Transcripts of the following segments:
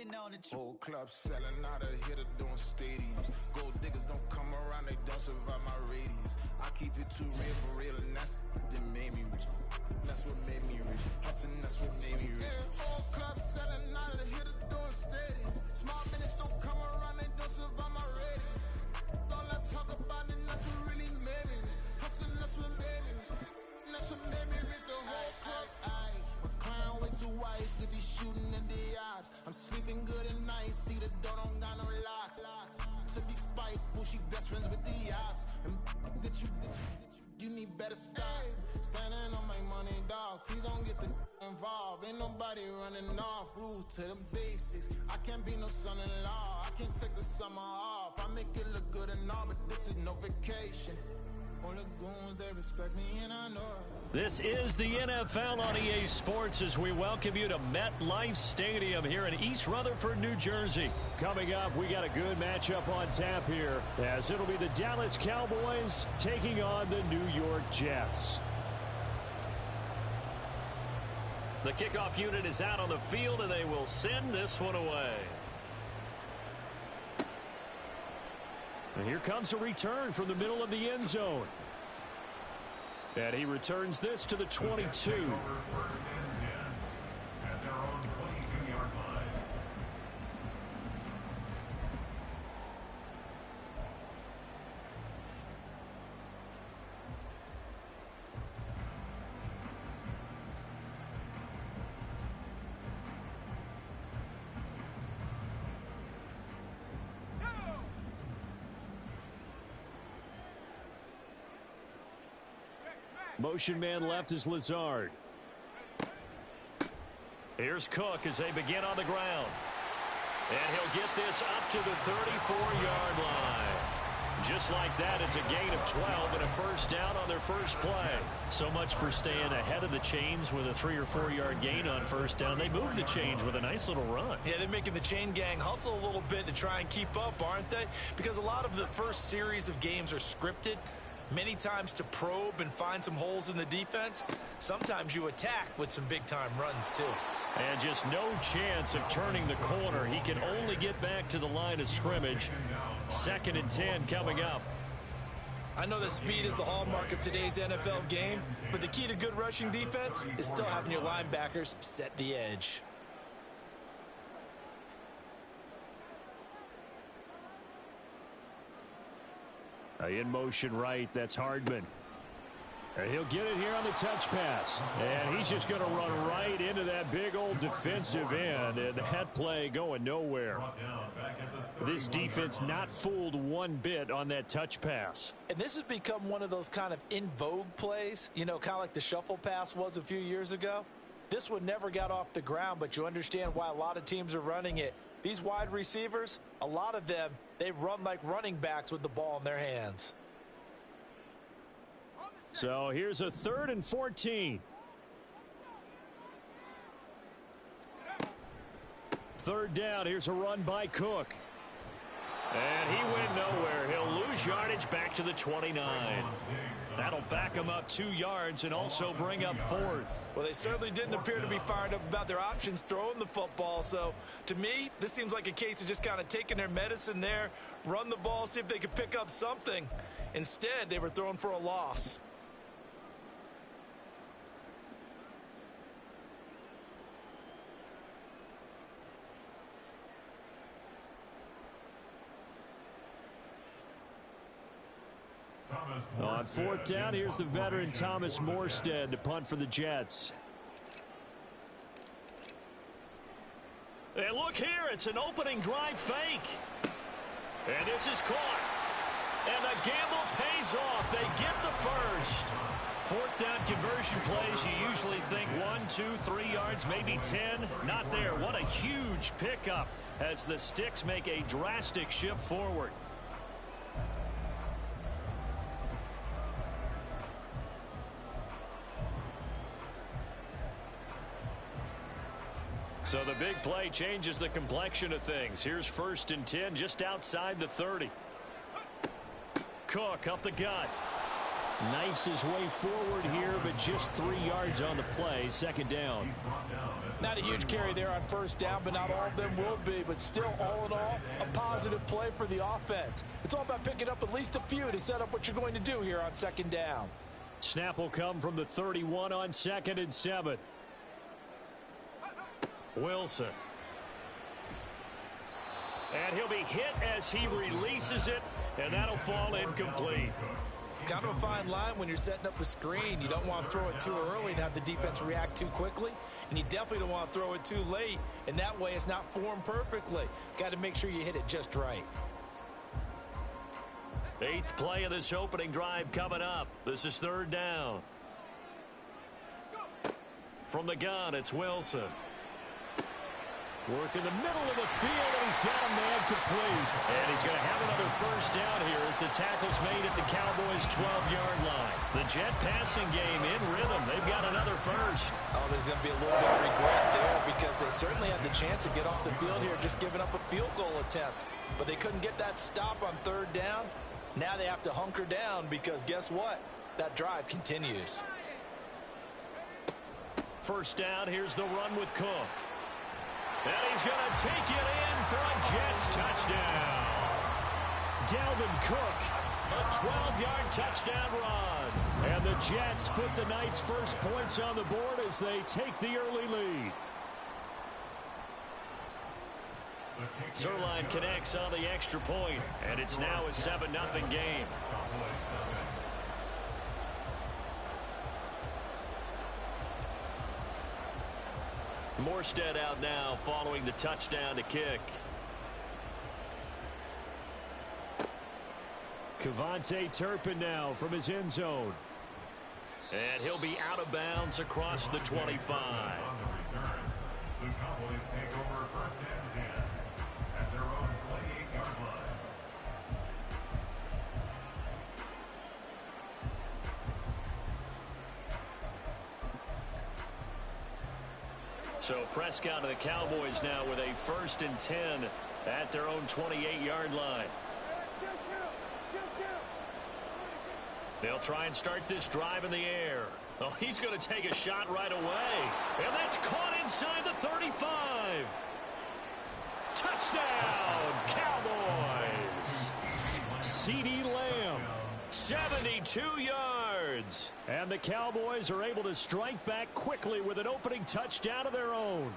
been on the whole club selling out of hitter doing stadiums. Gold diggers don't come around, they don't survive my radius. I keep it too real for real, and that's that made me rich. That's what made me rich. Hustling, that's what made me rich. Yeah, whole club selling out of hitters doing stadiums. Small business don't come around, they don't survive my radius. All I talk about it, that's what really made me rich. Hustling, that's what made me rich. That's what made me rich. The whole club, my crown way too white to be shooting in the eyes. I'm sleeping good at night, see the door don't got no locks. To be spiteful, she best friends with the ops. And that you need better stop. Standing on my money, dog. Please don't get the involved. Ain't nobody running off. Rules to the basics. I can't be no son-in-law. I can't take the summer off. I make it look good and all, but this is no vacation. All the goons, they respect me, and I know it. This is the NFL on EA Sports as we welcome you to MetLife Stadium here in East Rutherford, New Jersey. Coming up, we got a good matchup on tap here, as it'll be the Dallas Cowboys taking on the New York Jets. The kickoff unit is out on the field, and they will send this one away. And here comes a return from the middle of the end zone. And he returns this to the 22. First and 10 at their own 22-yard line. Motion man left is Lazard. Here's Cook as they begin on the ground. And he'll get this up to the 34-yard line. Just like that, it's a gain of 12 and a first down on their first play. So much for staying ahead of the chains with a 3 or 4 yard gain on first down. They move the chains with a nice little run. Yeah, they're making the chain gang hustle a little bit to try and keep up, aren't they? Because a lot of the first series of games are scripted. Many times to probe and find some holes in the defense. Sometimes you attack with some big-time runs, too. And just no chance of turning the corner. He can only get back to the line of scrimmage. 2nd and 10 coming up. I know that speed is the hallmark of today's NFL game, but the key to good rushing defense is still having your linebackers set the edge. In motion right, that's Hardman. And he'll get it here on the touch pass. And he's just going to run right into that big old defensive end. And that play going nowhere. This defense not fooled one bit on that touch pass. And this has become one of those kind of in vogue plays, you know, kind of like the shuffle pass was a few years ago. This one never got off the ground, but you understand why a lot of teams are running it. These wide receivers, a lot of them, they run like running backs with the ball in their hands. So here's a 3rd and 14. 3rd down. Here's a run by Cook. And he went nowhere. He'll lose yardage back to the 29. That'll back him up 2 yards and also bring up 4th. Well, they certainly didn't appear to be fired up about their options throwing the football. So, to me, this seems like a case of just kind of taking their medicine there, run the ball, see if they could pick up something. Instead, they were throwing for a loss. On 4th down, here's the veteran Thomas Morstead to punt for the Jets. And look here, it's an opening drive fake. And this is caught. And the gamble pays off. They get the first. 4th down conversion plays, you usually think 1, 2, 3 yards, maybe 10. Not there. What a huge pickup as the Sticks make a drastic shift forward. So the big play changes the complexion of things. Here's 1st and 10 just outside the 30. Cook up the gut. Knifes his way forward here, but just 3 yards on the play. 2nd down. He's brought down at Not a huge carry there on first down, but not all of them will be. But still, all in all, a positive play for the offense. It's all about picking up at least a few to set up what you're going to do here on second down. Snap will come from the 31 on 2nd and 7. Wilson. And he'll be hit as he releases it, and that'll fall incomplete. Kind of a fine line when you're setting up the screen. You don't want to throw it too early and have the defense react too quickly. And you definitely don't want to throw it too late. And that way it's not formed perfectly. Got to make sure you hit it just right. 8th play of this opening drive coming up. This is 3rd down. From the gun, it's Wilson. Work in the middle of the field, and he's got a man complete. And he's going to have another first down here as the tackle's made at the Cowboys' 12-yard line. The Jet passing game in rhythm. They've got another first. Oh, there's going to be a little bit of regret there because they certainly had the chance to get off the field here just giving up a field goal attempt. But they couldn't get that stop on 3rd down. Now they have to hunker down because guess what? That drive continues. First down, here's the run with Cook. And he's going to take it in for a Jets touchdown. Dalvin Cook, a 12-yard touchdown run. And the Jets put the Knights' first points on the board as they take the early lead. Zerline connects on the extra point, and it's now a 7-0 game. Morstead out now following the touchdown to kick. Cavante Turpin now from his end zone. And he'll be out of bounds across the 25. The Cowboys take over 1st and 10 at their own 28-yard line. So Prescott to the Cowboys now with a 1st and 10 at their own 28-yard line. They'll try and start this drive in the air. Oh, he's going to take a shot right away. And that's caught inside the 35. Touchdown, Cowboys. CeeDee Lamb, 72 yards. And the Cowboys are able to strike back quickly with an opening touchdown of their own.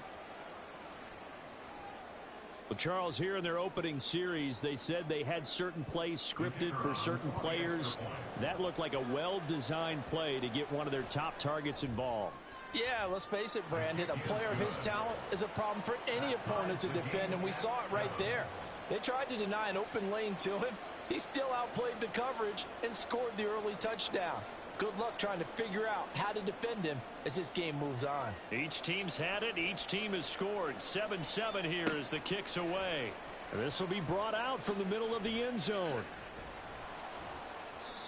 Well, Charles, here in their opening series, they said they had certain plays scripted for certain players. That looked like a well-designed play to get one of their top targets involved. Yeah, let's face it, Brandon. A player of his talent is a problem for any opponent to defend, and we saw it right there. They tried to deny an open lane to him. He still outplayed the coverage and scored the early touchdown. Good luck trying to figure out how to defend him as this game moves on. Each team's had it. Each team has scored. 7-7 here as the kick's away. This will be brought out from the middle of the end zone.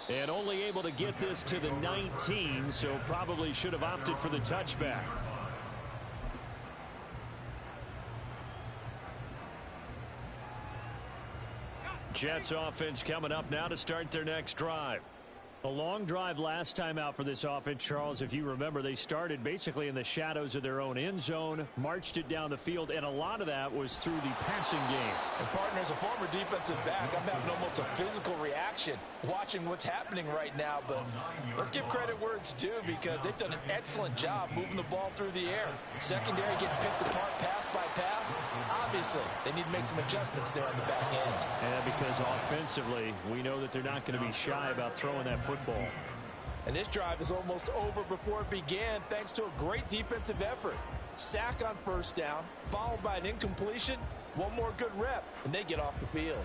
And only able to get this to the 19, so probably should have opted for the touchback. Jets offense coming up now to start their next drive. A long drive last time out for this offense, Charles. If you remember, they started basically in the shadows of their own end zone, marched it down the field, and a lot of that was through the passing game. And partner, as a former defensive back, I'm having almost a physical reaction watching what's happening right now. But let's give credit where it's due because they've done an excellent job moving the ball through the air. Secondary getting picked apart pass by pass. Obviously, they need to make some adjustments there on the back end. And because offensively, we know that they're not going to be shy about throwing that football. And this drive is almost over before it began thanks to a great defensive effort. Sack on first down, followed by an incompletion, one more good rep, and they get off the field.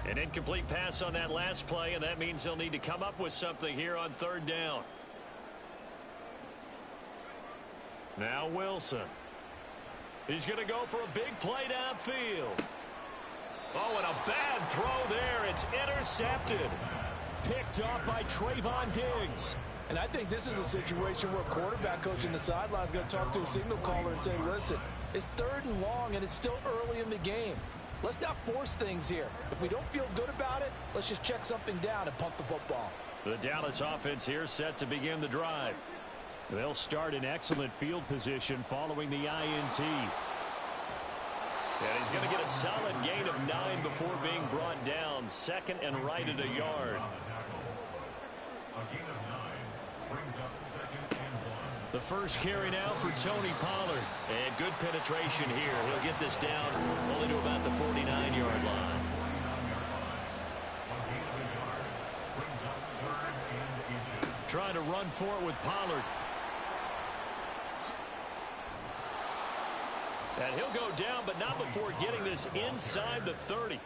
An incomplete pass on that last play, and that means they'll need to come up with something here on 3rd down. Now Wilson. He's going to go for a big play downfield. Oh, and a bad throw there. It's intercepted. Picked off by Trayvon Diggs. And I think this is a situation where a quarterback coach in the sideline is going to talk to a signal caller and say, listen, it's 3rd and long, and it's still early in the game. Let's not force things here. If we don't feel good about it, let's just check something down and punt the football. The Dallas offense here set to begin the drive. They'll start in excellent field position following the INT. And he's going to get a solid gain of 9 before being brought down. Second and right at a yard. A gain of 9 brings up second and 1. The first carry now for Tony Pollard. And good penetration here. He'll get this down only to about the 49-yard line. Trying to run for it with Pollard. And he'll go down, but not before getting this inside the 30.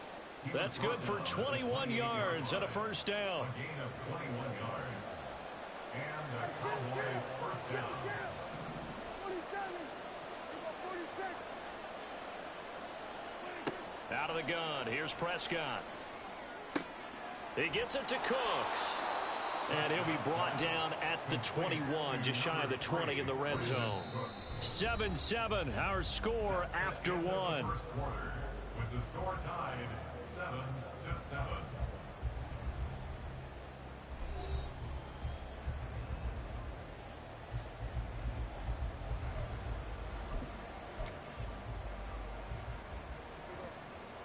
That's good for 21 yards and a first down. A gain of 21 yards. And a Cowboy first down. Out of the gun. Here's Prescott. He gets it to Cooks. And he'll be brought down at the 21, just shy of the 20 in the red zone. 7-7, our score after one. First quarter, with the score tied 7-7.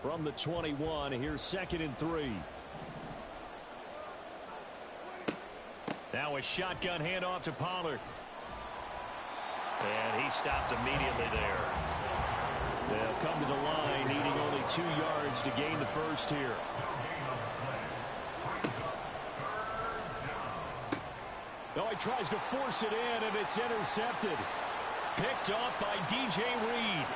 From the 21, here's 2nd and 3. Now a shotgun handoff to Pollard. And he stopped immediately there. They'll come to the line, needing only 2 yards to gain the first here. Oh, he tries to force it in, and it's intercepted. Picked off by DJ Reed.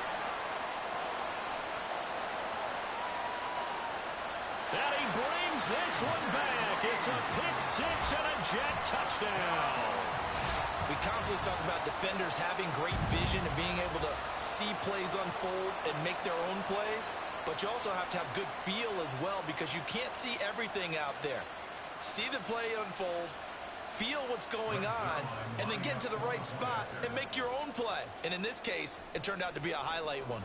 And he brings this one back. It's a pick six and a jet touchdown. We constantly talk about defenders having great vision and being able to see plays unfold and make their own plays. But you also have to have good feel as well, because you can't see everything out there. See the play unfold, feel what's going on, and then get to the right spot and make your own play. And in this case, it turned out to be a highlight one.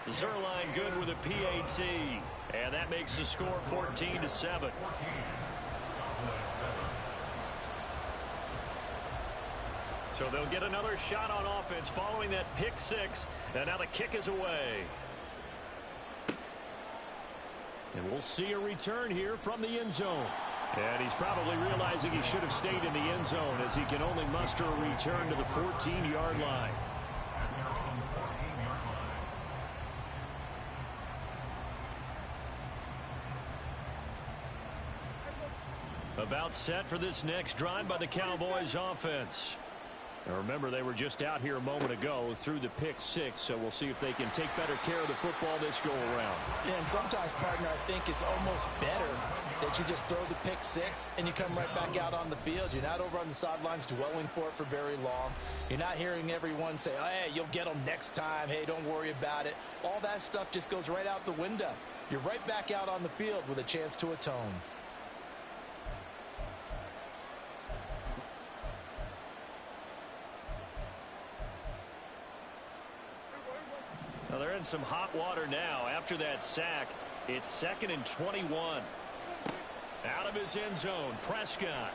Zerline good with a PAT. And that makes the score 14-7. So they'll get another shot on offense following that pick six. And now the kick is away. And we'll see a return here from the end zone. And he's probably realizing he should have stayed in the end zone, as he can only muster a return to the 14-yard line. About set for this next drive by the Cowboys offense. Now remember, they were just out here a moment ago through the pick six, so we'll see if they can take better care of the football this go around. Yeah, and sometimes, partner, I think it's almost better that you just throw the pick six and you come right back out on the field. You're not over on the sidelines dwelling for it for very long. You're not hearing everyone say, oh, hey, you'll get them next time. Hey, don't worry about it. All that stuff just goes right out the window. You're right back out on the field with a chance to atone. Now they're in some hot water now. After that sack, it's 2nd and 21. Out of his end zone, Prescott.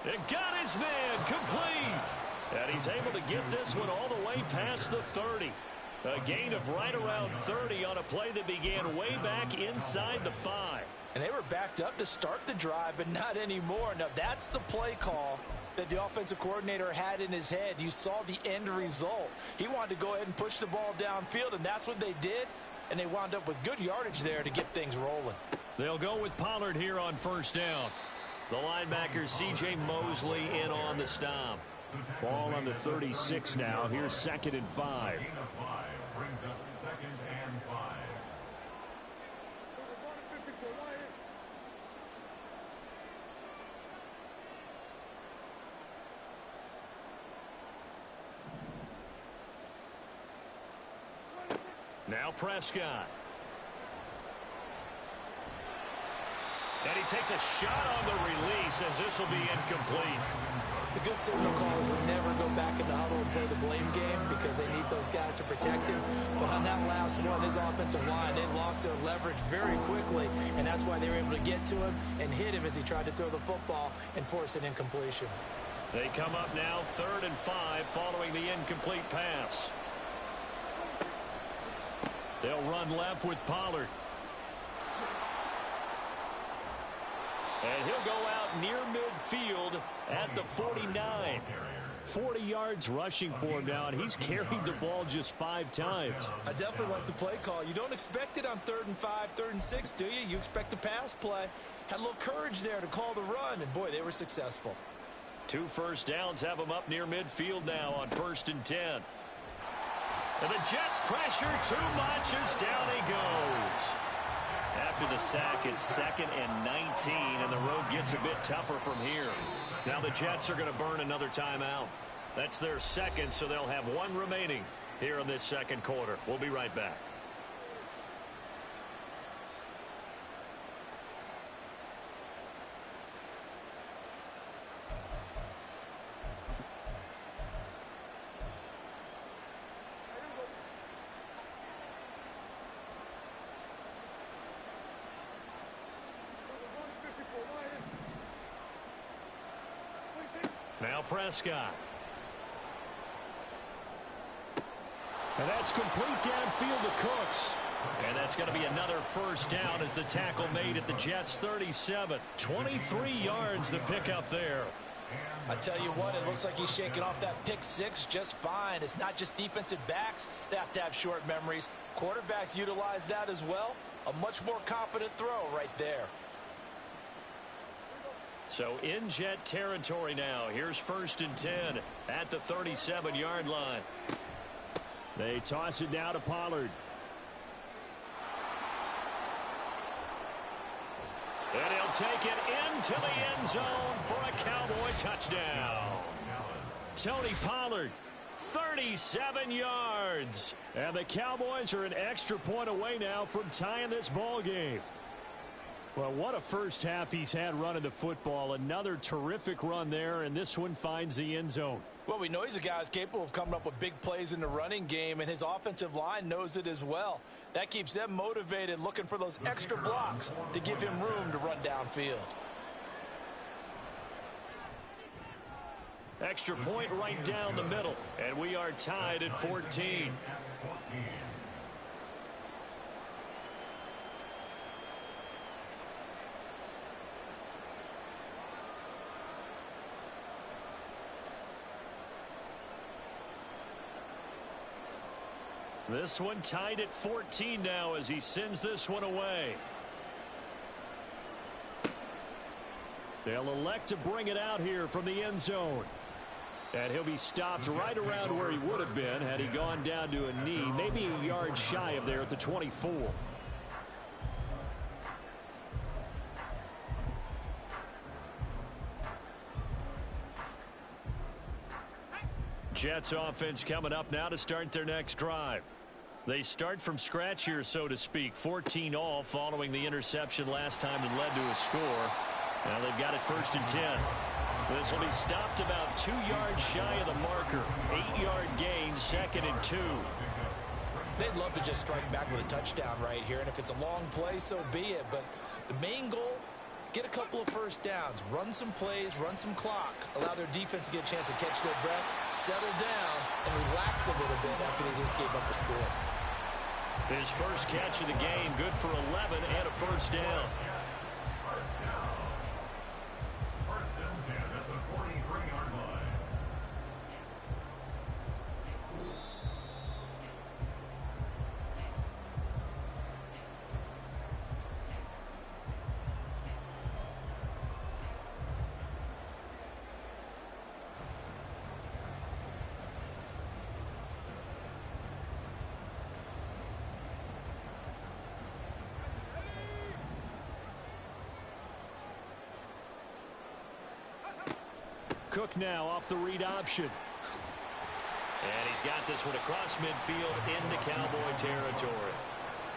It got his man complete. And he's able to get this one all the way past the 30. A gain of right around 30 on a play that began way back inside the 5. And they were backed up to start the drive, but not anymore. Now that's the play call that the offensive coordinator had in his head. You saw the end result. He wanted to go ahead and push the ball downfield, and that's what they did. And they wound up with good yardage there to get things rolling. They'll go with Pollard here on first down. The linebacker, C.J. Mosley, in on the stop. Ball on the 36 now. Here's 2nd and 5. Gain of 5 brings up 2nd and 5. Now Prescott. And he he takes a shot on the release as this will be incomplete. The good signal callers would never go back in the huddle and play the blame game because they need those guys to protect him. But on that last one, his offensive line, they lost their leverage very quickly, and that's why they were able to get to him and hit him as he tried to throw the football and force an incompletion. They come up now 3rd and 5 following the incomplete pass. They'll run left with Pollard. And he'll go out near midfield at the 49. 40 yards rushing for him now, and he's carried the ball just 5 times. I definitely like the play call. You don't expect it on 3rd and 5, 3rd and 6, do you? You expect a pass play. Had a little courage there to call the run, and boy, they were successful. 2 first downs have him up near midfield now on 1st and 10. And the Jets pressure too much as down he goes. After the sack, it's 2nd and 19, and the road gets a bit tougher from here. Now the Jets are going to burn another timeout. That's their 2nd, so they'll have 1 remaining here in this 2nd quarter. We'll be right back. Now Prescott. And that's complete downfield to Cooks. And that's going to be another first down as the tackle made at the Jets' 37. 23 yards the pickup there. I tell you what, it looks like he's shaking off that pick 6 just fine. It's not just defensive backs that have to have short memories. Quarterbacks utilize that as well. A much more confident throw right there. So in Jet territory now. Here's 1st and 10 at the 37-yard line. They toss it now to Pollard. And he'll take it into the end zone for a Cowboy touchdown. Tony Pollard, 37 yards. And the Cowboys are an extra point away now from tying this ball game. Well, what a first half he's had running the football. Another terrific run there, and this one finds the end zone. Well, we know he's a guy who's capable of coming up with big plays in the running game, and his offensive line knows it as well. That keeps them motivated, looking for those extra blocks to give him room to run downfield. Extra point right down the middle, and we are tied at 14. This one tied at 14 now as he sends this one away. They'll elect to bring it out here from the end zone. And he'll be stopped right around where he would have been had he gone down to a knee, maybe a yard shy of there at the 24. Jets offense coming up now to start their next drive. They start from scratch here, so to speak. 14 all following the interception last time that led to a score. Now they've got it 1st and 10. This will be stopped about 2 yards shy of the marker. 8-yard gain, 2nd and 2. They'd love to just strike back with a touchdown right here, and if it's a long play, so be it. But the main goal, get a couple of first downs, run some plays, run some clock, allow their defense to get a chance to catch their breath, settle down, and relax a little bit after they just gave up a score. His first catch of the game, good for 11 and a first down. First and 10 at the 43-yard line. Cook now off the read option. And he's got this one across midfield into Cowboy territory.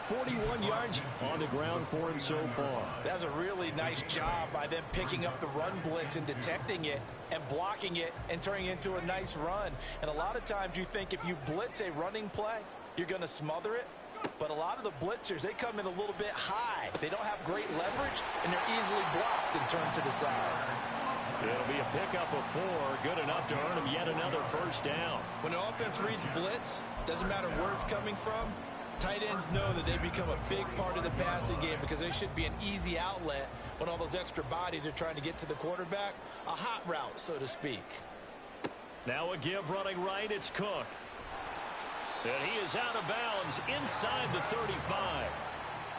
41 yards on the ground for him so far. That's a really nice job by them picking up the run blitz and detecting it and blocking it and turning it into a nice run. And a lot of times you think if you blitz a running play, you're going to smother it. But a lot of the blitzers, they come in a little bit high. They don't have great leverage, and they're easily blocked and turned to the side. It'll be a pickup of 4, good enough to earn him yet another first down. When the offense reads blitz, doesn't matter where it's coming from, tight ends know that they become a big part of the passing game because they should be an easy outlet when all those extra bodies are trying to get to the quarterback. A hot route, so to speak. Now a give running right, it's Cook. And he is out of bounds inside the 35.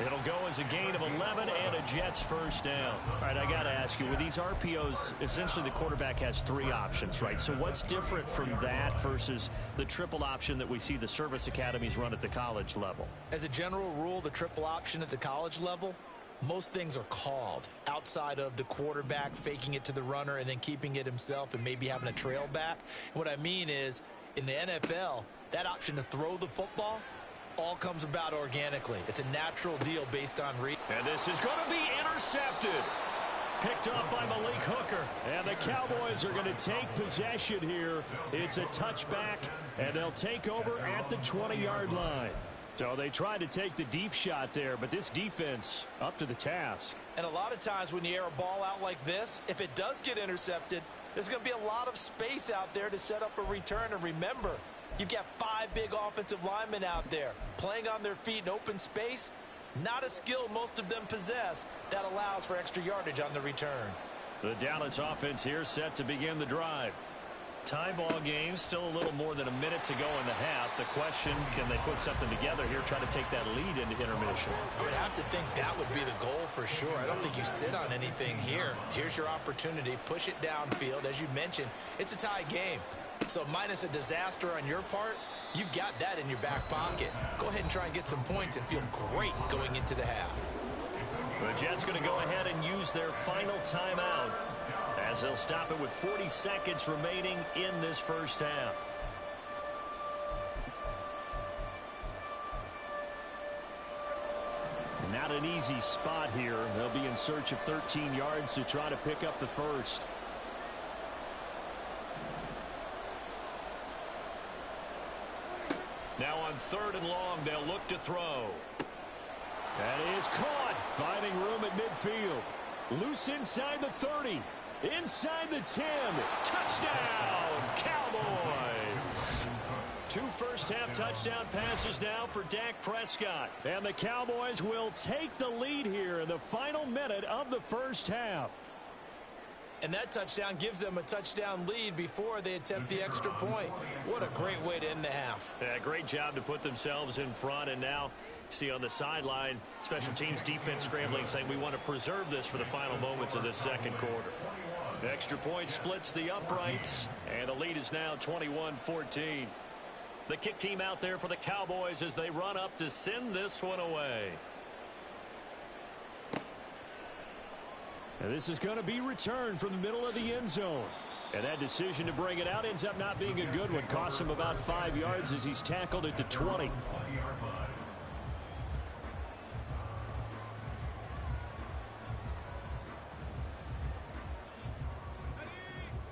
It'll go as a gain of 11 and a Jets first down. All right, I got to ask you, with these RPOs, essentially the quarterback has 3 options, right? So what's different from that versus the triple option that we see the service academies run at the college level? As a general rule, the triple option at the college level, most things are called outside of the quarterback faking it to the runner and then keeping it himself and maybe having a trail back. And what I mean is, in the NFL, that option to throw the football all comes about organically. It's a natural deal based on read. And this is going to be intercepted. Picked up by Malik Hooker. And the Cowboys are going to take possession here. It's a touchback, and they'll take over at the 20-yard line. So they tried to take the deep shot there, but this defense up to the task. And a lot of times when you air a ball out like this, if it does get intercepted, there's going to be a lot of space out there to set up a return. And remember, you've got 5 big offensive linemen out there playing on their feet in open space. Not a skill most of them possess that allows for extra yardage on the return. The Dallas offense here set to begin the drive. Tie ball game, still a little more than a minute to go in the half. The question, can they put something together here, try to take that lead into intermission? I would have to think that would be the goal for sure. I don't think you sit on anything here. Here's your opportunity. Push it downfield. As you mentioned, it's a tie game. So minus a disaster on your part, you've got that in your back pocket. Go ahead and try and get some points and feel great going into the half. The Jets going to go ahead and use their final timeout as they'll stop it with 40 seconds remaining in this first half. Not an easy spot here. They'll be in search of 13 yards to try to pick up the first. Now on 3rd and long, they'll look to throw. That is caught. Finding room at midfield. Loose inside the 30. Inside the 10. Touchdown, Cowboys. 2 first-half touchdown passes now for Dak Prescott. And the Cowboys will take the lead here in the final minute of the first half. And that touchdown gives them a touchdown lead before they attempt the extra point. What a great way to end the half. Yeah, great job to put themselves in front. And now, see on the sideline, special teams defense scrambling, saying we want to preserve this for the final moments of this second quarter. The extra point splits the uprights, and the lead is now 21-14. The kick team out there for the Cowboys as they run up to send this one away. And this is going to be returned from the middle of the end zone. And that decision to bring it out ends up not being a good one. Costs him about 5 yards as he's tackled at the 20.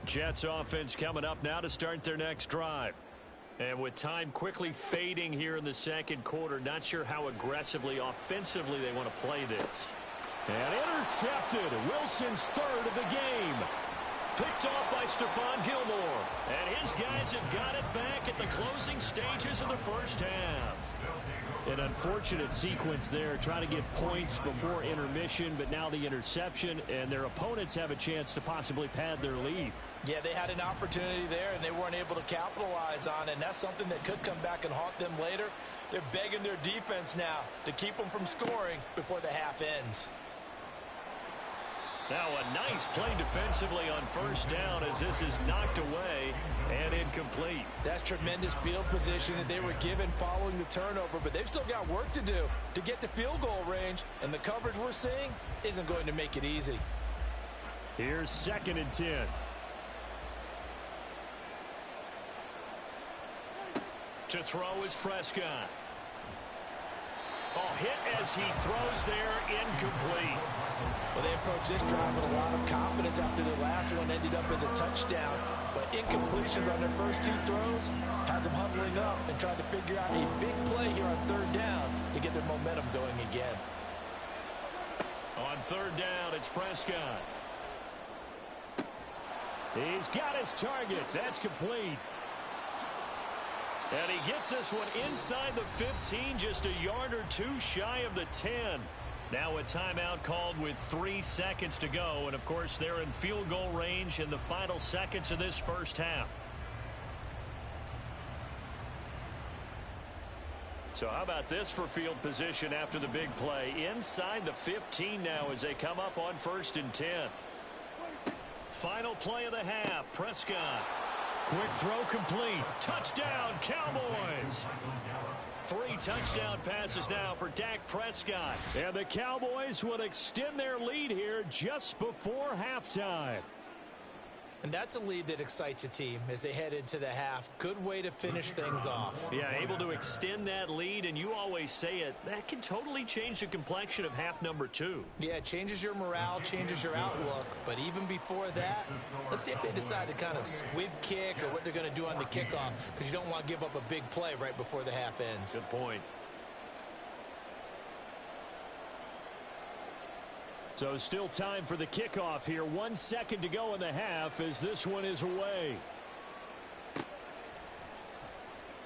Jets offense coming up now to start their next drive. And with time quickly fading here in the second quarter, not sure how aggressively, offensively they want to play this. And intercepted. Wilson's 3rd of the game. Picked off by Stephon Gilmore. And his guys have got it back at the closing stages of the first half. An unfortunate sequence there, trying to get points before intermission, but now the interception, and their opponents have a chance to possibly pad their lead. Yeah, they had an opportunity there, and they weren't able to capitalize on it, and that's something that could come back and haunt them later. They're begging their defense now to keep them from scoring before the half ends. Now a nice play defensively on first down as this is knocked away and incomplete. That's tremendous field position that they were given following the turnover, but they've still got work to do to get to field goal range, and the coverage we're seeing isn't going to make it easy. Here's 2nd and 10. To throw is Prescott. Oh, hit as he throws there, incomplete. Well, they approached this drive with a lot of confidence after their last one ended up as a touchdown. But incompletions on their first two throws has them huddling up and trying to figure out a big play here on third down to get their momentum going again. On third down, it's Prescott. He's got his target. That's complete. And he gets this one inside the 15, just a yard or two shy of the 10. Now a timeout called with 3 seconds to go. And, of course, they're in field goal range in the final seconds of this first half. So how about this for field position after the big play? Inside the 15 now as they come up on 1st and 10. Final play of the half, Prescott. Quick throw complete. Touchdown, Cowboys. 3 touchdown passes now for Dak Prescott. And the Cowboys will extend their lead here just before halftime. And that's a lead that excites a team as they head into the half. Good way to finish things off. Yeah, able to extend that lead, and you always say it, that can totally change the complexion of half number 2. Yeah, it changes your morale, changes your outlook. But even before that, let's see if they decide to kind of squib kick or what they're going to do on the kickoff, because you don't want to give up a big play right before the half ends. Good point. So still time for the kickoff here. 1 second to go in the half as this one is away.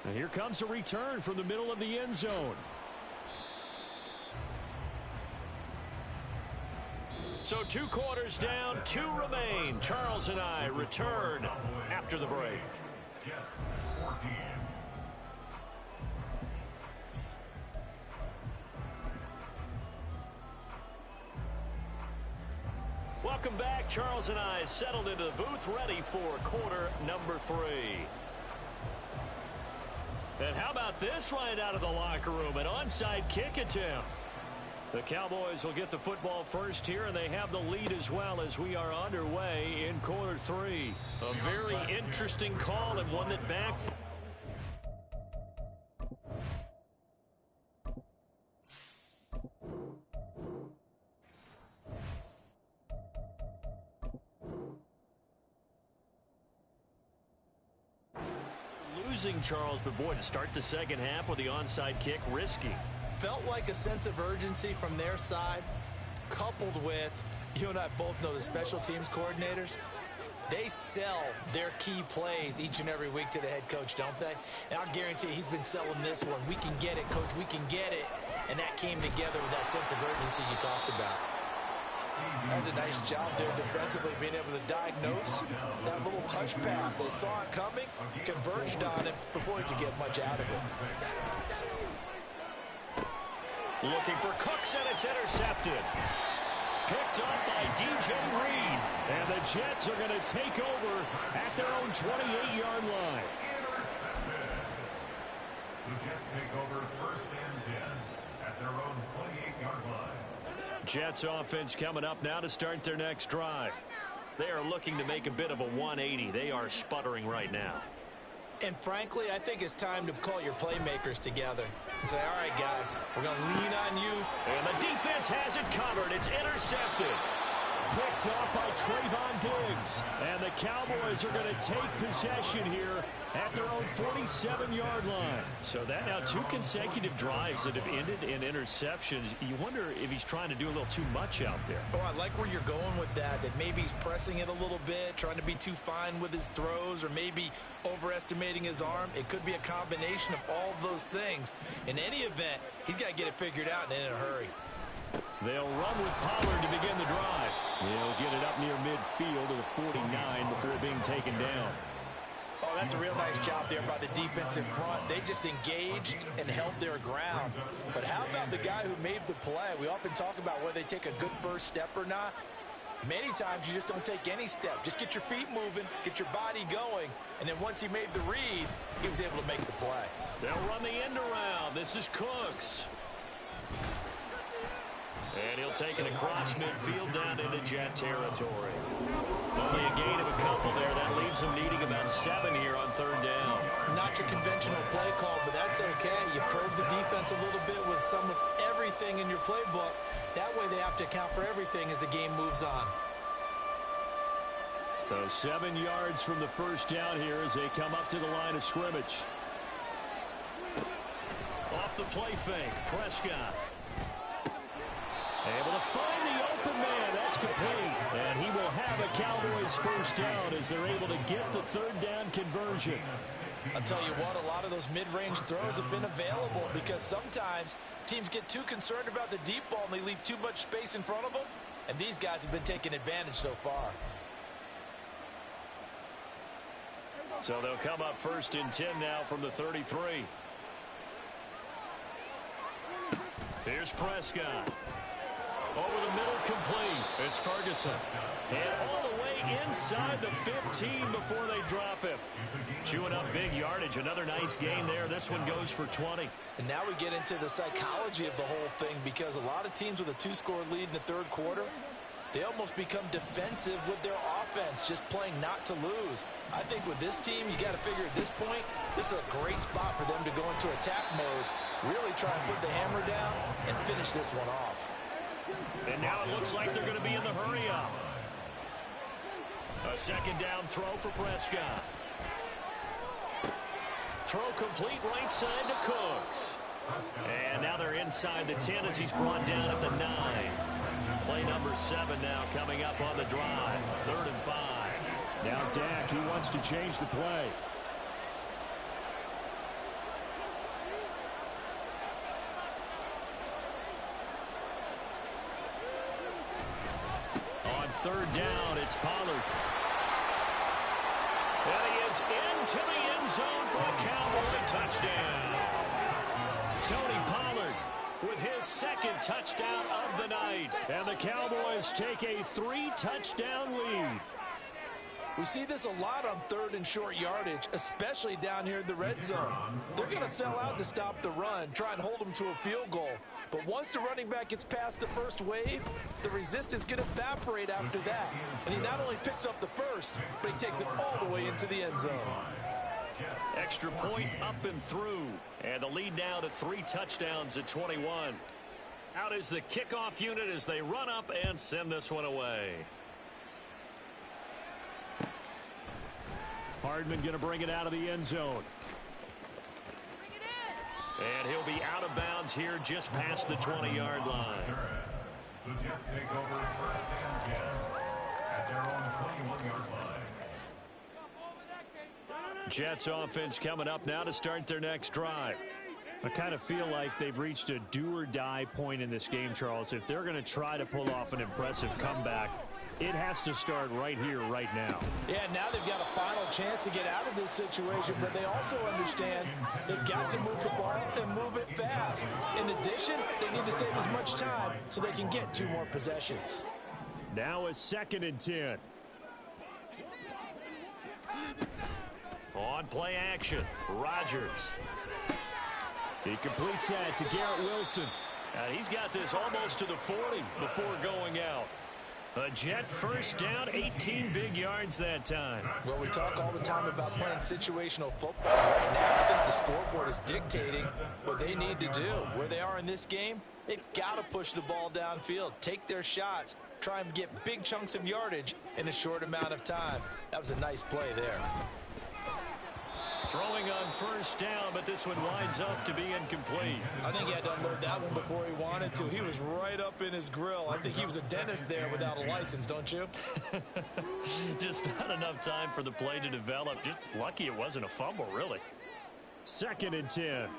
And here comes a return from the middle of the end zone. So 2 quarters down, 2 remain. Charles and I return after the break. Jets 14. Welcome back. Charles and I settled into the booth, ready for quarter number 3. And how about this right out of the locker room? An onside kick attempt. The Cowboys will get the football first here, and they have the lead as well as we are underway in quarter 3. A very interesting call and one that backfired. Losing Charles, but boy, to start the second half with the onside kick, risky. Felt like a sense of urgency from their side, coupled with, you and I both know the special teams coordinators, they sell their key plays each and every week to the head coach, don't they? And I'll guarantee he's been selling this one. We can get it, coach, we can get it. And that came together with that sense of urgency you talked about. That's a nice job there defensively, being able to diagnose that little touch pass. They saw it coming, converged on it before he could get much out of it. Looking for Cooks, and it's intercepted. Picked up by DJ Reed. And the Jets are going to take over at their own 28-yard line. The Jets take over 1st and 10 at their own 28-yard line. Jets offense coming up now to start their next drive. They are looking to make a bit of a 180. They are sputtering right now. And frankly, I think it's time to call your playmakers together and say, all right, guys, we're going to lean on you. And the defense has it covered. It's intercepted. Picked off by Trayvon Diggs. And the Cowboys are going to take possession here at their own 47-yard line. So that now 2 consecutive drives that have ended in interceptions. You wonder if he's trying to do a little too much out there. Oh, I like where you're going with that maybe he's pressing it a little bit, trying to be too fine with his throws, or maybe overestimating his arm. It could be a combination of all those things. In any event, he's got to get it figured out and in a hurry. They'll run with Pollard to begin the drive. They'll get it up near midfield to the 49 before being taken down. Oh, that's a real nice job there by the defense in front. They just engaged and held their ground. But how about the guy who made the play? We often talk about whether they take a good first step or not. Many times you just don't take any step. Just get your feet moving, get your body going, and then once he made the read, he was able to make the play. They'll run the end around. This is Cooks. And he'll take it across midfield down into Jet territory. Only a gain of a couple there. That leaves them needing about 7 here on third down. Not not your conventional play call, but that's okay. You probe the defense a little bit with some of everything in your playbook. That way they have to account for everything as the game moves on. So 7 yards from the first down here as they come up to the line of scrimmage. Off the play fake, Prescott. Able to find the open man. That's complete. And he will have a Cowboys first down as they're able to get the third down conversion. I'll tell you what, a lot of those mid-range throws have been available because sometimes teams get too concerned about the deep ball and they leave too much space in front of them. And these guys have been taking advantage so far. So they'll come up first and 10 now from the 33. Here's Prescott. Over the middle, complete. It's Ferguson. And all the way inside the 15 before they drop him. Chewing up big yardage. Another nice gain there. This one goes for 20. And now we get into the psychology of the whole thing because a lot of teams with a 2-score lead in the third quarter, they almost become defensive with their offense, just playing not to lose. I think with this team, you got to figure at this point, this is a great spot for them to go into attack mode, really try and put the hammer down and finish this one off. And now it looks like they're going to be in the hurry-up. A second down throw for Prescott. Throw complete right side to Cooks. And now they're inside the 10 as he's brought down at the 9. Play number 7 now coming up on the drive. 3rd and 5. Now Dak, he wants to change the play. On 3rd down, it's Pollard. And he is into the end zone for a Cowboy touchdown. Tony Pollard with his 2nd touchdown of the night. And the Cowboys take a 3-touchdown lead. We see this a lot on 3rd and short yardage, especially down here in the red zone. They're going to sell out to stop the run, try and hold them to a field goal. But once the running back gets past the first wave, the resistance can evaporate after that. And he not only picks up the first, but he takes it all the way into the end zone. Extra point up and through. And the lead now to 3 touchdowns at 21. Out is the kickoff unit as they run up and send this one away. Hardman going to bring it out of the end zone. And he'll be out of bounds here just past the 20-yard line. The Jets take over 1st and 10 at their own 21-yard line. Jets offense coming up now to start their next drive. I kind of feel like they've reached a do-or-die point in this game, Charles. If they're going to try to pull off an impressive comeback, it has to start right here, right now. Yeah, now they've got a final chance to get out of this situation, but they also understand they've got to move the ball and move it fast. In addition, they need to save as much time so they can get 2 more possessions. Now a 2nd and 10. On play action, Rodgers. He completes that to Garrett Wilson. He's got this almost to the 40 before going out. A Jet first down, 18 big yards that time. Well, we talk all the time about playing situational football. Right now, I think the scoreboard is dictating what they need to do. Where they are in this game, they've got to push the ball downfield, take their shots, try and get big chunks of yardage in a short amount of time. That was a nice play there. Throwing on first down, but this one winds up to be incomplete. I think he had to unload that one before he wanted to. He was right up in his grill. I think he was a dentist there without a license, don't you? Just not enough time for the play to develop. Just lucky it wasn't a fumble, really. 2nd and 10.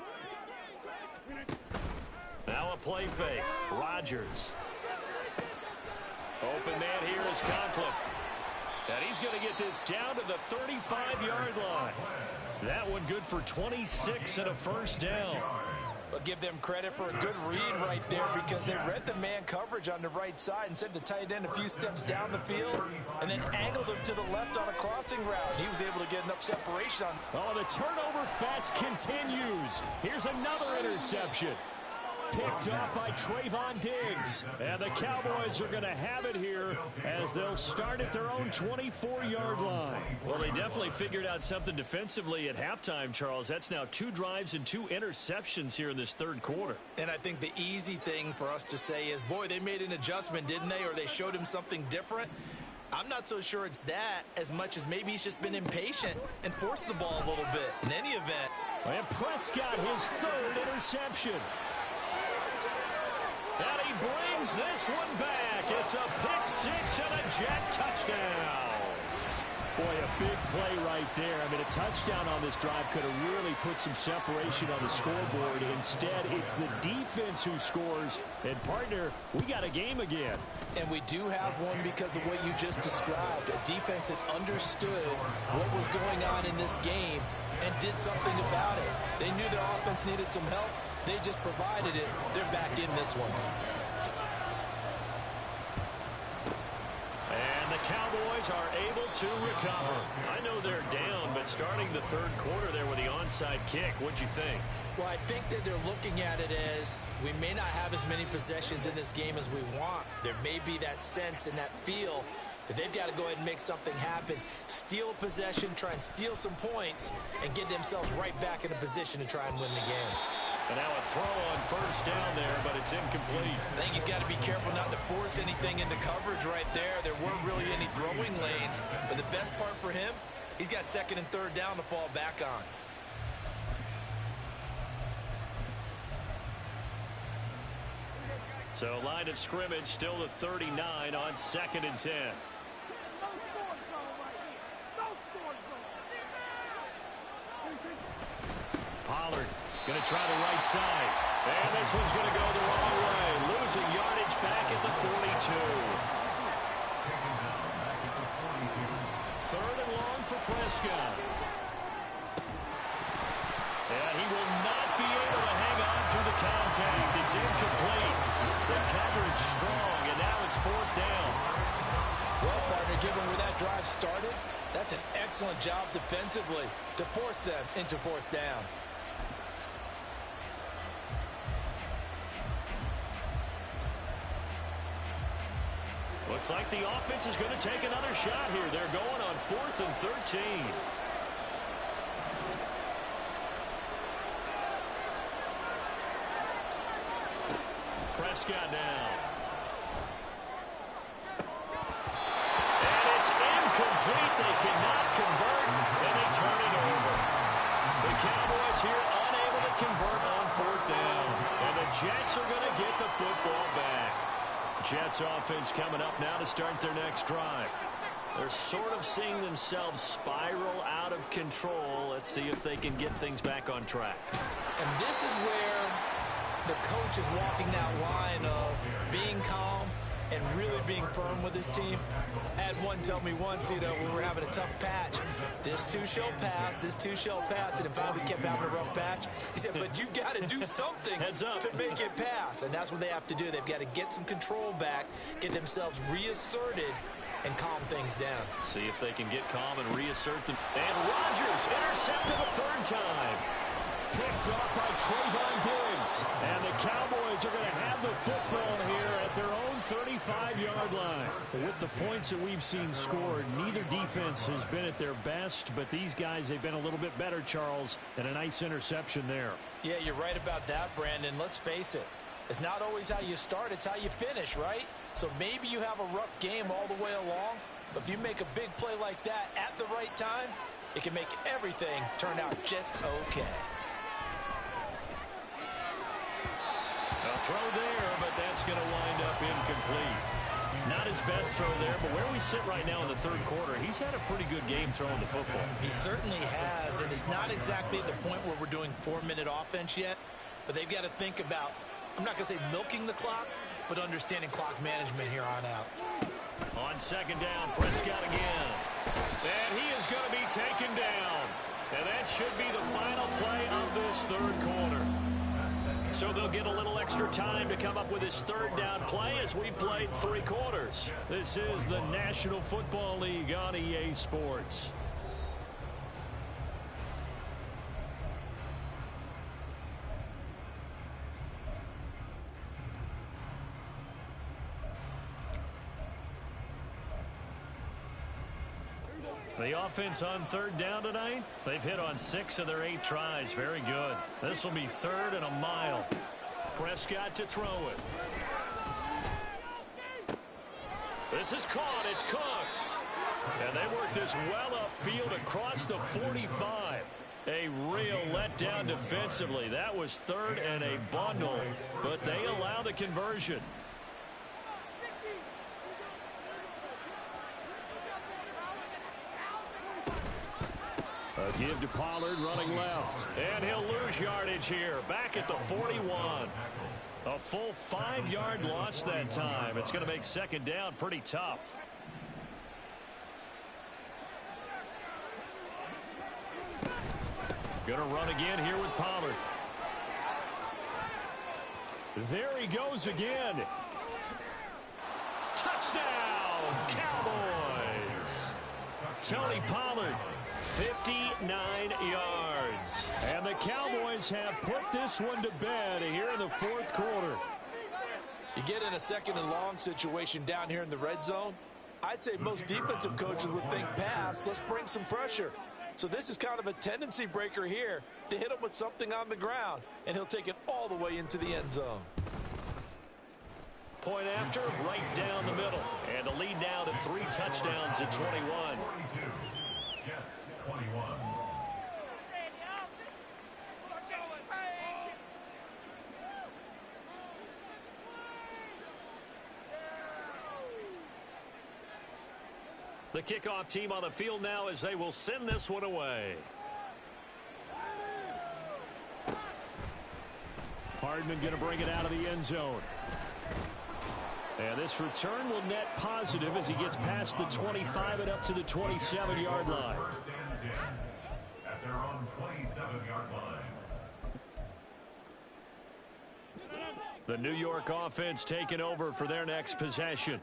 Now a play fake. Rodgers. Open man here is Conklin. And he's going to get this down to the 35-yard line. That one good for 26 and a first down. But give them credit for a good read right there because they read the man coverage on the right side and sent the tight end a few steps down the field and then angled him to the left on a crossing route. He was able to get enough separation on. Oh, the turnover fest continues. Here's another interception. picked off by Trayvon Diggs. And the Cowboys are going to have it here as they'll start at their own 24-yard line. Well, they definitely figured out something defensively at halftime, Charles. That's now 2 drives and 2 interceptions here in this third quarter. And I think the easy thing for us to say is, boy, they made an adjustment, didn't they? Or they showed him something different. I'm not so sure it's that as much as maybe he's just been impatient and forced the ball a little bit. In any event. And Prescott, his 3rd interception. And he brings this one back. It's a pick 6 and a Jet touchdown. Boy, a big play right there. I mean, a touchdown on this drive could have really put some separation on the scoreboard. Instead, it's the defense who scores. And, partner, we got a game again. And we do have one because of what you just described. A defense that understood what was going on in this game and did something about it. They knew their offense needed some help. They just provided it. They're back in this one. And the Cowboys are able to recover. I know they're down, but starting the third quarter there with the onside kick, what'd you think? Well, I think that they're looking at it as we may not have as many possessions in this game as we want. There may be that sense and that feel that they've got to go ahead and make something happen, steal a possession, try and steal some points, and get themselves right back in a position to try and win the game. And now a throw on first down there, but it's incomplete. I think he's got to be careful not to force anything into coverage right there. There weren't really any throwing lanes, but the best part for him, he's got 2nd and 3rd down to fall back on. So line of scrimmage still the 39 on 2nd and 10. Pollard going to try the right side. And this one's going to go the wrong way. Losing yardage back at the 42. 3rd and long for Prescott. And he will not be able to hang on through the contact. It's incomplete. The coverage strong, and now it's 4th down. Well, partner, given where that drive started, that's an excellent job defensively to force them into 4th down. Looks like the offense is going to take another shot here. They're going on 4th and 13. Prescott down. And it's incomplete. They cannot convert, and they turn it over. The Cowboys here unable to convert on 4th down. And the Jets are going to get the football back. Jets offense coming up now to start their next drive. They're sort of seeing themselves spiral out of control. Let's see if they can get things back on track. And this is where the coach is walking that line of being calm and really being firm with his team. I had one tell me once, when we were having a tough patch, this too shall pass, this too shall pass. And in fact, we kept having a rough patch. He said, but you've got to do something to make it pass. And that's what they have to do. They've got to get some control back, get themselves reasserted, and calm things down. See if they can get calm and reassert them. And Rodgers intercepted a 3rd time. Picked off by Trayvon Diggs. And the Cowboys are going to have the football here at their own 35-yard line. With the points that we've seen scored, neither defense has been at their best, but these guys, they've been a little bit better, Charles, and a nice interception there. Yeah, you're right about that, Brandon. Let's face it. It's not always how you start, it's how you finish, right? So maybe you have a rough game all the way along, but if you make a big play like that at the right time, it can make everything turn out just okay. A throw there, but that's going to wind up incomplete. Not his best throw there, but where we sit right now in the third quarter, he's had a pretty good game throwing the football. He certainly has, and it's not exactly at the point where we're doing 4-minute offense yet, but they've got to think about, I'm not going to say milking the clock, but understanding clock management here on out. On 2nd down, Prescott again. And he is going to be taken down. And that should be the final play of this third quarter. So they'll get a little extra time to come up with his 3rd down play as we played 3 quarters. This is the National Football League on EA Sports. The offense on third down tonight, they've hit on 6 of their 8 tries. Very good. This will be 3rd and a mile. Prescott to throw it. This is caught. It's Cooks. And they work this well upfield across the 45. A real letdown defensively. That was 3rd and a bundle, but they allow the conversion. A give to Pollard running left. And he'll lose yardage here. Back at the 41. A full 5-yard loss that time. It's going to make 2nd down pretty tough. Going to run again here with Pollard. There he goes again. Touchdown, Cowboys. Tony Pollard, 59 yards. And the Cowboys have put this one to bed here in the 4th quarter. You get in a 2nd and long situation down here in the red zone. I'd say most defensive coaches would think pass. Let's bring some pressure. So this is kind of a tendency breaker here to hit him with something on the ground, and he'll take it all the way into the end zone. Point after, right down the middle. And the lead now to 3 touchdowns at 21. 42. Jets 21. The kickoff team on the field now as they will send this one away. Hardman going to bring it out of the end zone. And this return will net positive as he gets past the 25 and up to the 27-yard line. 1st and 10 at their own 27-yard line. The New York offense taking over for their next possession.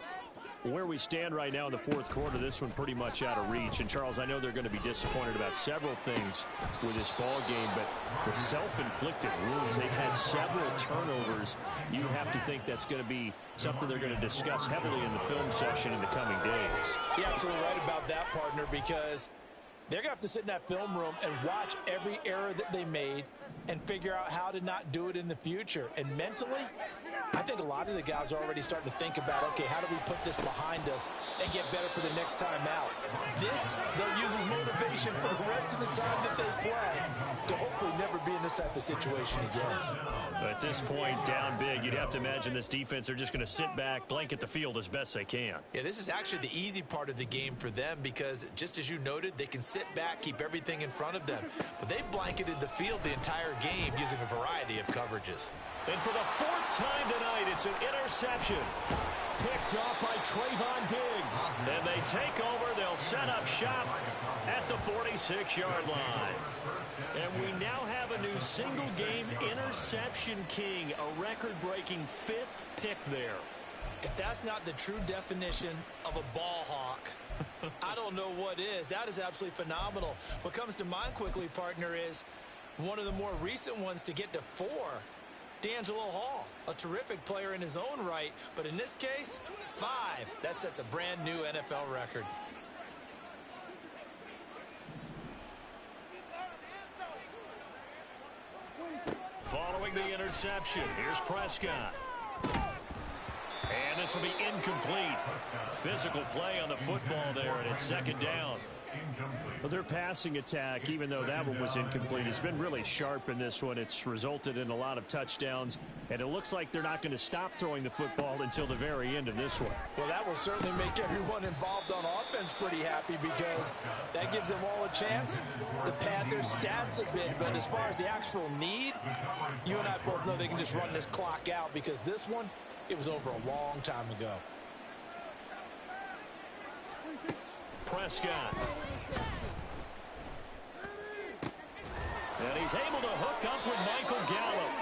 Where we stand right now in the 4th quarter, this one pretty much out of reach. And, Charles, I know they're going to be disappointed about several things with this ball game, but the self-inflicted wounds, they've had several turnovers. You have to think that's going to be something they're going to discuss heavily in the film session in the coming days. You're absolutely right about that, partner, because they're going to have to sit in that film room and watch every error that they made and figure out how to not do it in the future. And mentally, I think a lot of the guys are already starting to think about, okay, how do we put this behind us and get better for the next time out? This, they'll use as motivation for the rest of the time that they play to hopefully never be in this type of situation again. At this point, down big, you'd have to imagine this defense, they're just going to sit back, blanket the field as best they can. Yeah, this is actually the easy part of the game for them because, just as you noted, they can sit back, keep everything in front of them. But they blanketed the field the entire game using a variety of coverages. And for the 4th time tonight, it's an interception. Picked off by Trayvon Diggs. And they take over. They'll set up shop at the 46-yard line. And we now have a new single-game interception king, a record-breaking 5th pick there. If that's not the true definition of a ball hawk, I don't know what is. That is absolutely phenomenal. What comes to mind quickly, partner, is one of the more recent ones to get to 4. D'Angelo Hall, a terrific player in his own right, but in this case, 5. That sets a brand new NFL record. Following the interception, here's Prescott. And this will be incomplete. Physical play on the football there, and it's 2nd down. Well, their passing attack, even though that one was incomplete, has been really sharp in this one. It's resulted in a lot of touchdowns, and it looks like they're not going to stop throwing the football until the very end of this one. Well, that will certainly make everyone involved on offense pretty happy because that gives them all a chance to pad their stats a bit. But as far as the actual need, you and I both know they can just run this clock out because this one, it was over a long time ago. Prescott. And he's able to hook up with Michael Gallup.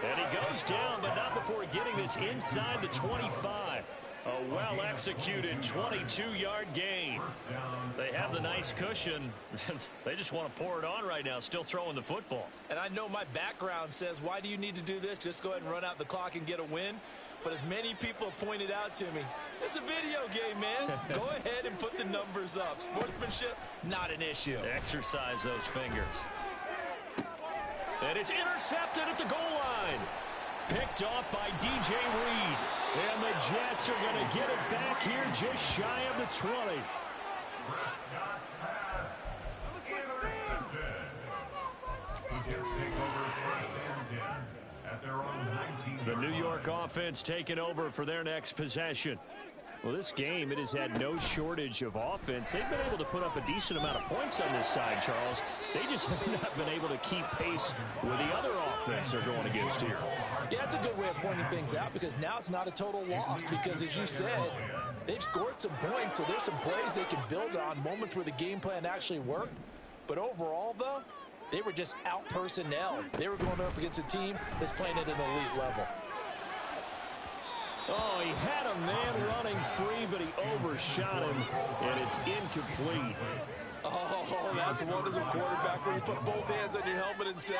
And he goes down, but not before getting this inside the 25. A well-executed 22-yard gain. They have the nice cushion. They just want to pour it on right now, still throwing the football. And I know my background says, why do you need to do this? Just go ahead and run out the clock and get a win. But as many people have pointed out to me, it's a video game, man. Go ahead and put the numbers up. Sportsmanship, not an issue. Exercise those fingers. And it's intercepted at the goal line. Picked off by DJ Reed. And the Jets are going to get it back here just shy of the 20. Prescott's pass intercepted. The Jets take over first and 10 at their own 19. The New York offense taking over for their next possession. Well, this game, it has had no shortage of offense. They've been able to put up a decent amount of points on this side, Charles. They just have not been able to keep pace with the other offense they're going against here. Yeah, that's a good way of pointing things out because now it's not a total loss because, as you said, they've scored some points, so there's some plays they can build on, moments where the game plan actually worked. But overall, though, they were just out-personnel. They were going up against a team that's playing at an elite level. Oh, he had a man running free, but he overshot him, and it's incomplete. Oh, that's one as a quarterback where you put both hands on your helmet and say,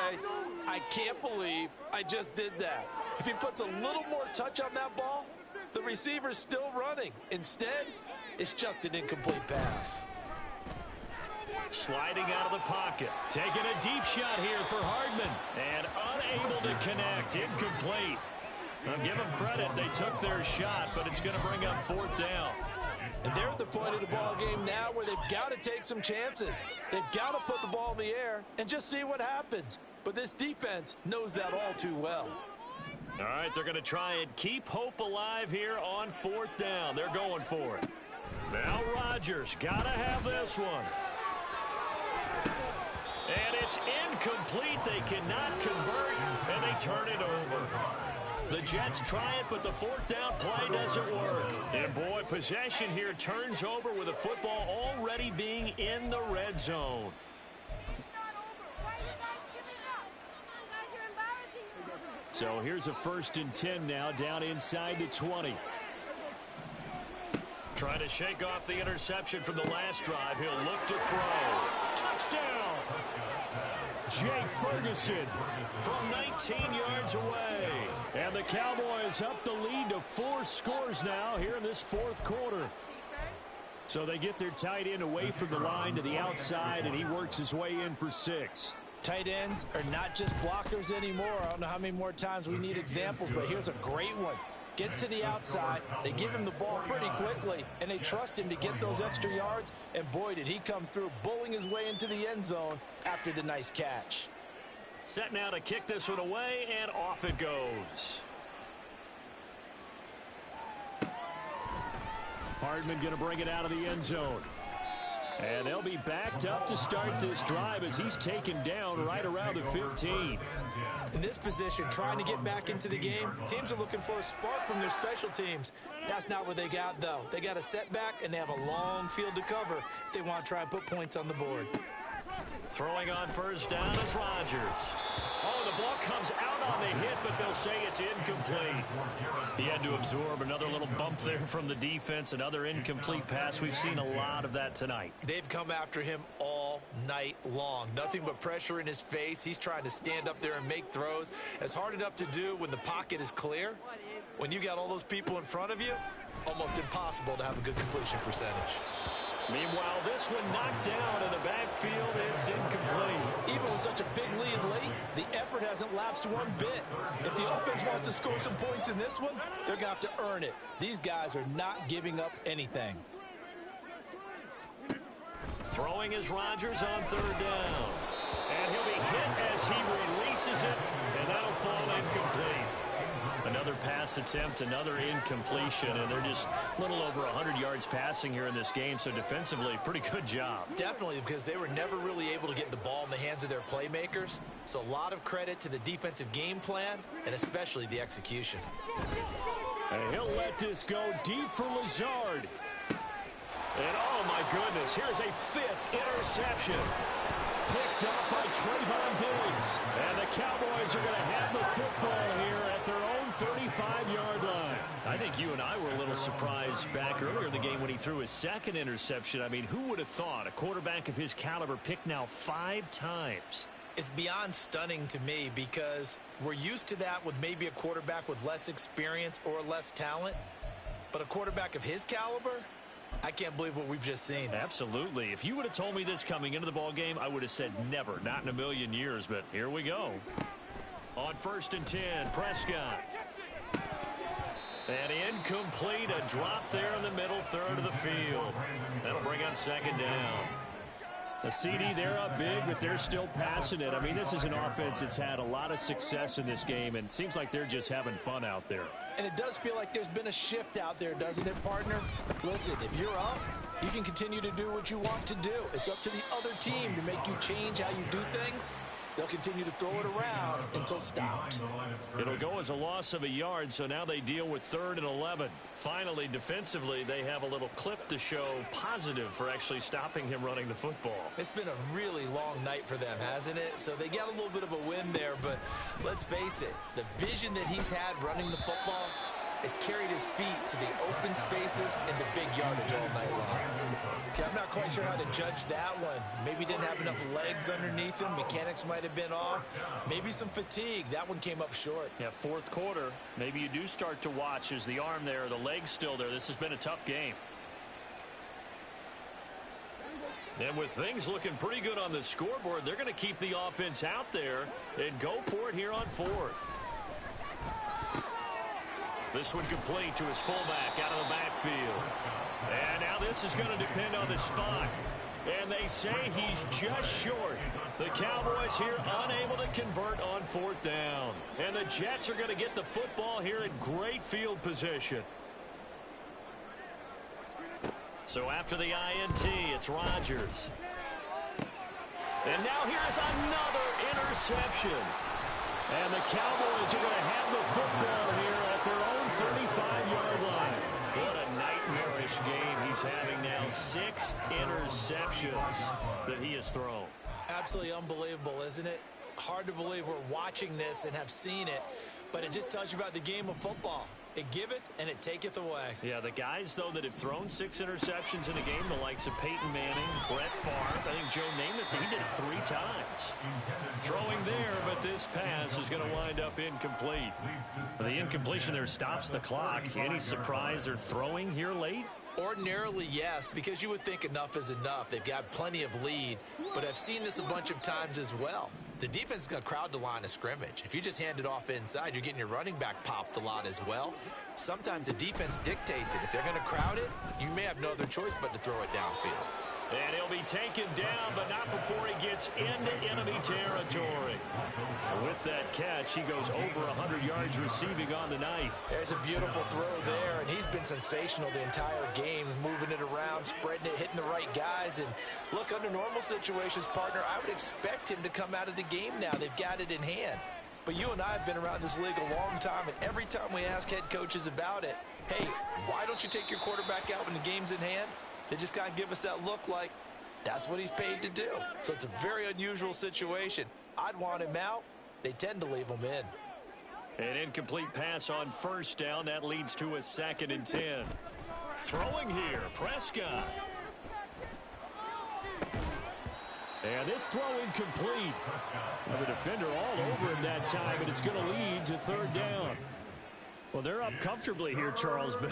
I can't believe I just did that. If he puts a little more touch on that ball, the receiver's still running. Instead, it's just an incomplete pass. Sliding out of the pocket. Taking a deep shot here for Hardman. And unable to connect. Incomplete. I'll give them credit. They took their shot, but it's going to bring up fourth down. And they're at the point of the ball game now where they've got to take some chances. They've got to put the ball in the air and just see what happens. But this defense knows that all too well. All right, they're going to try and keep hope alive here on fourth down. They're going for it. Now Rodgers got to have this one. And it's incomplete. They cannot convert, and they turn it over. The Jets try it, but the fourth down play doesn't work. And, boy, possession here turns over with the football already being in the red zone. So here's a 1st and 10 now, down inside the 20. Trying to shake off the interception from the last drive. He'll look to throw. Touchdown! Jake Ferguson from 19 yards away. And the Cowboys up the lead to 4 scores now here in this fourth quarter. So they get their tight end away from the line to the outside, and he works his way in for 6. Tight ends are not just blockers anymore. I don't know how many more times we need examples, but here's a great one. Gets to the outside, they give him the ball pretty quickly, and they trust him to get those extra yards, and boy, did he come through, bowling his way into the end zone after the nice catch. Set now to kick this one away, and off it goes. Hardman going to bring it out of the end zone. And they'll be backed up to start this drive as he's taken down right around the 15. In this position, trying to get back into the game, teams are looking for a spark from their special teams. That's not what they got, though. They got a setback, and they have a long field to cover if they want to try and put points on the board. Throwing on first down is Rodgers. Oh, the ball comes out on the hit, but they'll say it's incomplete. He had to absorb another little bump there from the defense, another incomplete pass. We've seen a lot of that tonight. They've come after him all night long. Nothing but pressure in his face. He's trying to stand up there and make throws. It's hard enough to do when the pocket is clear. When you got all those people in front of you, almost impossible to have a good completion percentage. Meanwhile, this one knocked down in the backfield. It's incomplete. Even with such a big lead late, the effort hasn't lapsed one bit. If the offense wants to score some points in this one, they're going to have to earn it. These guys are not giving up anything. Throwing is Rodgers on third down. And he'll be hit as he releases it, and that'll fall incomplete. Another pass attempt, another incompletion, and they're just a little over 100 yards passing here in this game, so defensively, pretty good job. Definitely, because they were never really able to get the ball in the hands of their playmakers, so a lot of credit to the defensive game plan, and especially the execution. And he'll let this go deep for Lazard. And oh my goodness, here's a 5th interception. Picked up by Trayvon Diggs. And the Cowboys are going to have the football here at their own 35-yard line. I think you and I were a little surprised back earlier in the game when he threw his 2nd interception. I mean, who would have thought a quarterback of his caliber picked now 5 times? It's beyond stunning to me because we're used to that with maybe a quarterback with less experience or less talent. But a quarterback of his caliber, I can't believe what we've just seen. Absolutely. If you would have told me this coming into the ball game, I would have said never, not in a million years. But here we go. On 1st and 10, Prescott. And incomplete, a drop there in the middle third of the field. That'll bring on 2nd down. The CD, they're up big, but they're still passing it. I mean, this is an offense that's had a lot of success in this game, and it seems like they're just having fun out there. And it does feel like there's been a shift out there, doesn't it, partner? Listen, if you're up, you can continue to do what you want to do. It's up to the other team to make you change how you do things. They'll continue to throw it around until stopped. It'll go as a loss of a yard, so now they deal with 3rd and 11. Finally, defensively, they have a little clip to show positive for actually stopping him running the football. It's been a really long night for them, hasn't it? So they got a little bit of a win there, but let's face it, the vision that he's had running the football has carried his feet to the open spaces and the big yardage all night long. Okay, I'm not quite sure how to judge that one. Maybe didn't have enough legs underneath him. Mechanics might have been off. Maybe some fatigue. That one came up short. Yeah, 4th quarter. Maybe you do start to watch as the arm there, the leg's still there. This has been a tough game. And with things looking pretty good on the scoreboard, they're going to keep the offense out there and go for it here on 4th. This one complete to his fullback out of the backfield. And now this is going to depend on the spot. And they say he's just short. The Cowboys here unable to convert on 4th down. And the Jets are going to get the football here in great field position. So after the INT, it's Rodgers. And now here's another interception. And the Cowboys are going to have the football here at their own 35-yard line. What a nightmarish game he's having now. 6 interceptions that he has thrown. Absolutely unbelievable, isn't it? Hard to believe we're watching this and have seen it, but it just tells you about the game of football. It giveth and it taketh away. Yeah, the guys, though, that have thrown 6 interceptions in a game, the likes of Peyton Manning, Brett Favre, I think Joe Namath, he did it 3 times. Throwing there, but this pass is going to wind up incomplete. The incompletion there stops the clock. Any surprise they're throwing here late? Ordinarily, yes, because you would think enough is enough. They've got plenty of lead, but I've seen this a bunch of times as well. The defense is going to crowd the line of scrimmage. If you just hand it off inside, you're getting your running back popped a lot as well. Sometimes the defense dictates it. If they're going to crowd it, you may have no other choice but to throw it downfield. And he'll be taken down, but not before he gets into enemy territory. With that catch, he goes over 100 yards receiving on the night. There's a beautiful throw there, and he's been sensational the entire game, moving it around, spreading it, hitting the right guys. And look, under normal situations, partner, I would expect him to come out of the game now. They've got it in hand. But you and I have been around this league a long time, and every time we ask head coaches about it, hey, why don't you take your quarterback out when the game's in hand? They just kind of give us that look like that's what he's paid to do. So it's a very unusual situation. I'd want him out. They tend to leave him in. An incomplete pass on 1st down. That leads to a 2nd and 10. Throwing here, Prescott. And this throw incomplete. Well, the defender all over him that time, and it's going to lead to 3rd down. Well, they're up comfortably here, Charles, but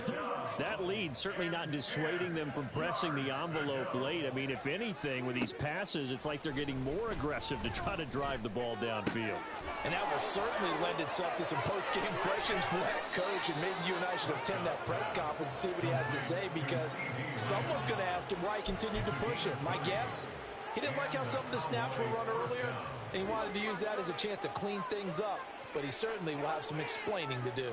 that lead certainly not dissuading them from pressing the envelope late. I mean, if anything, with these passes, it's like they're getting more aggressive to try to drive the ball downfield. And that will certainly lend itself to some post-game questions for that coach, and maybe you and I should attend that press conference and see what he has to say, because someone's going to ask him why he continued to push it. My guess, he didn't like how some of the snaps were run earlier, and he wanted to use that as a chance to clean things up, but he certainly will have some explaining to do.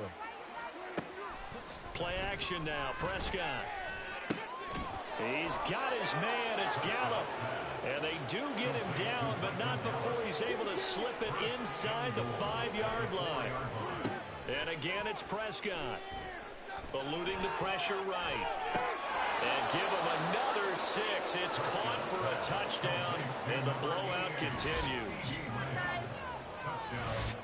Play action now, Prescott. He's got his man, it's Gallup. And they do get him down, but not before he's able to slip it inside the 5-yard line. And again, it's Prescott. Eluding the pressure right. And give him another 6. It's caught for a touchdown, and the blowout continues.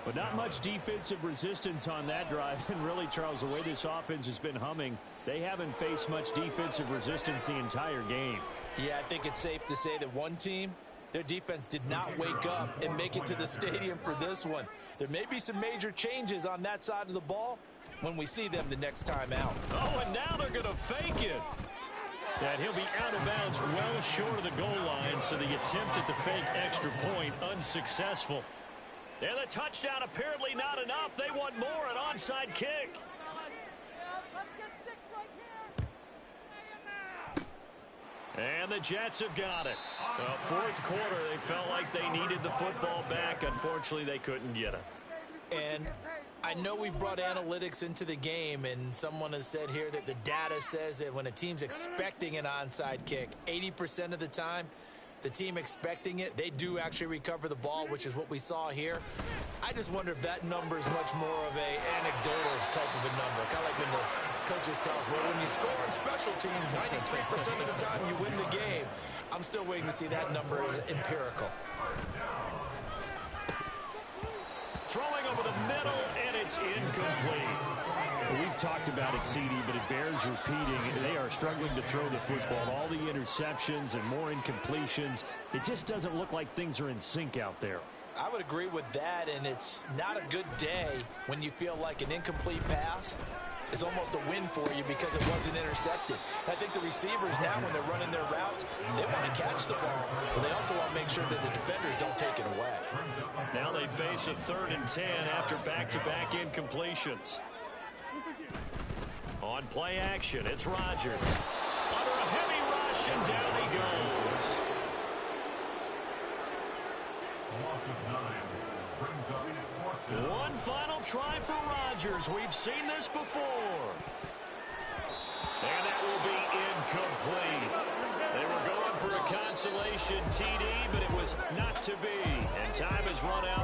But not much defensive resistance on that drive. And really, Charles, the way this offense has been humming, they haven't faced much defensive resistance the entire game. Yeah, I think it's safe to say that one team, Their defense did not wake up and make it to the stadium for this one. There may be some major changes on that side of the ball when we see them the next time out. Oh, and now they're going to fake it. And he'll be out of bounds well short of the goal line, so the attempt at the fake extra point unsuccessful. And the touchdown apparently not enough. They want more, an onside kick. And the Jets have got it. Fourth quarter, they felt like they needed the football back. Unfortunately, they couldn't get it. And I know we brought analytics into the game, and someone has said here that the data says that when a team's expecting an onside kick, 80% of the time, the team expecting it, they do actually recover the ball, which is what we saw here. I just wonder if that number is much more of a anecdotal type of a number. Kind of like when the coaches tell us, well, when you score on special teams, 93% of the time you win the game. I'm still waiting to see that number as empirical. Throwing over the middle, and it's incomplete. We've talked about it, CD, but it bears repeating. They are struggling to throw the football. All the interceptions and more incompletions. It just doesn't look like things are in sync out there. I would agree with that, and it's not a good day when you feel like an incomplete pass is almost a win for you because it wasn't intercepted. I think the receivers now, when they're running their routes, they want to catch the ball, but they also want to make sure that the defenders don't take it away. Now they face a 3rd and 10 after back-to-back incompletions. On play action, it's Rodgers. Under a heavy rush, and down he goes. Loss of 9 brings up 4th down. One final try for Rodgers. We've seen this before. And that will be incomplete. They were going for a consolation TD, but it was not to be. And time has run out.